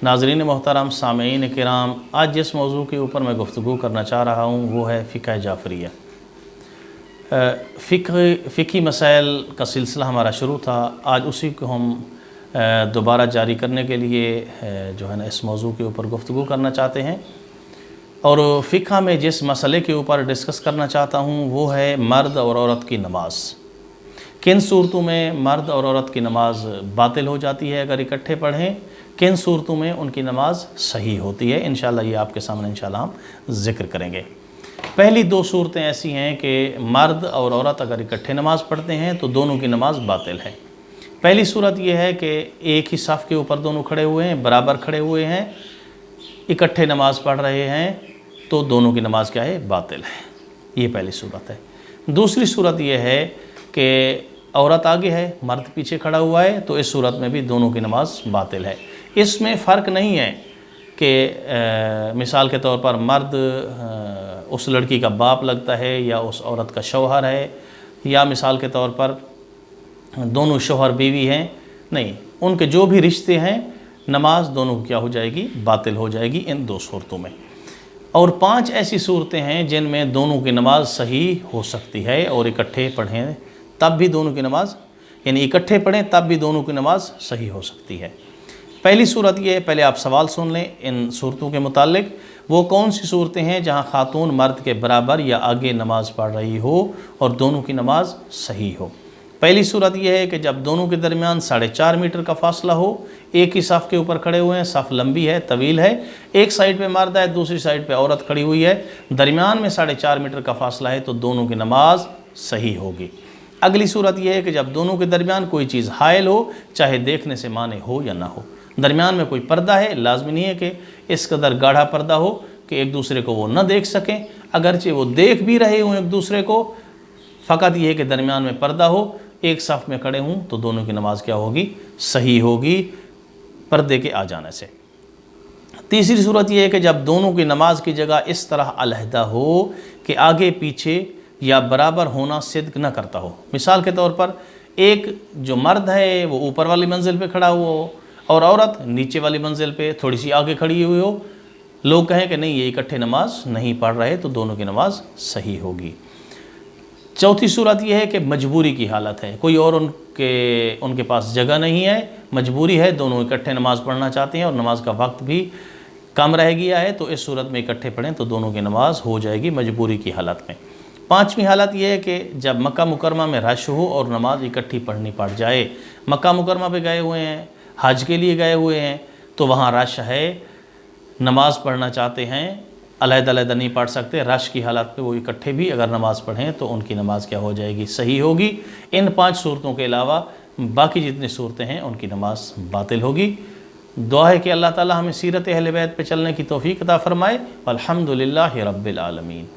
नाज़रीन मोहतरम, सामीन किराम, आज जिस मौजू के ऊपर मैं गुफ्तगू करना चाह रहा हूँ वो है फ़िक़्ह जाफ़रिया। फ़िक़्ही मसाइल का सिलसिला हमारा शुरू था। आज उसी को हम दोबारा जारी करने के लिए जो है ना इस मौजू के ऊपर गुफ्तगू करना चाहते हैं। और फ़िक़्ह में जिस मसले के ऊपर डिस्कस करना चाहता हूँ वो है मर्द और औरत की नमाज़। किन सूरतों में मर्द और औरत की नमाज़ बातिल हो जाती है अगर इकट्ठे पढ़ें, किन सूरतों में उनकी नमाज़ सही होती है। इंशाअल्लाह ये आपके सामने इंशाअल्लाह हम ज़िक्र करेंगे। पहली दो सूरतें ऐसी हैं कि मर्द और औरत अगर इकट्ठे नमाज़ पढ़ते हैं तो दोनों की नमाज़ बातिल है। पहली सूरत यह है कि एक ही सफ़ के ऊपर दोनों खड़े हुए हैं, बराबर खड़े हुए हैं, इकट्ठे नमाज़ पढ़ रहे हैं, तो दोनों की नमाज़ क्या है, बातिल है। ये पहली सूरत है। दूसरी सूरत यह है कि औरत आगे है, मर्द पीछे खड़ा हुआ है, तो इस सूरत में भी दोनों की नमाज़ बातिल है। इसमें फ़र्क नहीं है कि मिसाल के तौर पर मर्द उस लड़की का बाप लगता है या उस औरत का शौहर है, या मिसाल के तौर पर दोनों शौहर बीवी हैं, नहीं, उनके जो भी रिश्ते हैं नमाज दोनों की क्या हो जाएगी, बातिल हो जाएगी इन दो सूरतों में। और 5 ऐसी सूरतें हैं जिनमें दोनों की नमाज सही हो सकती है और इकट्ठे पढ़ें तब भी दोनों की नमाज, यानी इकट्ठे पढ़ें तब भी दोनों की नमाज सही हो सकती है। पहली सूरत ये है, पहले आप सवाल सुन लें इन सूरतों के मुतालिक, वो कौन सी सूरतें हैं जहां खातून मर्द के बराबर या आगे नमाज़ पढ़ रही हो और दोनों की नमाज सही हो। पहली सूरत यह है कि जब दोनों के दरमियान 4.5 मीटर का फासला हो, एक ही सफ़ के ऊपर खड़े हुए हैं, सफ़ लंबी है, तवील है, एक साइड पे मर्द है, दूसरी साइड पे औरत खड़ी हुई है, दरमियान में 4.5 मीटर का फासला है, तो दोनों की नमाज सही होगी। अगली सूरत यह है कि जब दोनों के दरमियान कोई चीज़ हायल हो, चाहे देखने से माने हो या ना हो, दरमियान में कोई पर्दा है, लाजमी नहीं है कि इस कदर गाढ़ा पर्दा हो कि एक दूसरे को वो न देख सकें, अगरचे वो देख भी रहे हों एक दूसरे को, फ़कत ये है कि दरमियान में पर्दा हो, एक सफ़ में खड़े हों, तो दोनों की नमाज़ क्या होगी, सही होगी पर्दे के आ जाने से। तीसरी सूरत यह है कि जब दोनों की नमाज की जगह इस तरह अलहदा हो कि आगे पीछे या बराबर होना सिद्क न करता हो। मिसाल के तौर पर एक जो मर्द है वो ऊपर वाली मंजिल पे खड़ा हुआ हो और औरत नीचे वाली मंजिल पे थोड़ी सी आगे खड़ी हुई हो, लोग कहें कि नहीं ये इकट्ठे नमाज नहीं पढ़ रहे, तो दोनों की नमाज सही होगी। चौथी सूरत यह है कि मजबूरी की हालत है, कोई और उनके पास जगह नहीं है, मजबूरी है, दोनों इकट्ठे नमाज़ पढ़ना चाहते हैं और नमाज का वक्त भी कम रह गया है, तो इस सूरत में इकट्ठे पढ़ें तो दोनों की नमाज हो जाएगी मजबूरी की हालत में। पाँचवीं हालत यह है कि जब मक्का मुकरमा में रश हो और नमाज इकट्ठी पढ़नी पड़ जाए। मक्का मुकरमा पे गए हुए हैं, हज के लिए गए हुए हैं, तो वहाँ रश है, नमाज़ पढ़ना चाहते हैं, अलग-अलग नहीं पढ़ सकते, रश की हालत पे वो इकट्ठे भी अगर नमाज़ पढ़ें तो उनकी नमाज़ क्या हो जाएगी, सही होगी। इन 5 सूरतों के अलावा बाकी जितनी सूरतें हैं उनकी नमाज बातिल होगी। दुआ है कि अल्लाह ताला हमें सीरत अहले बैत पे चलने की तौफीक अता फ़रमाए। अल्हम्दुलिल्लाहि रब्बिल आलमीन।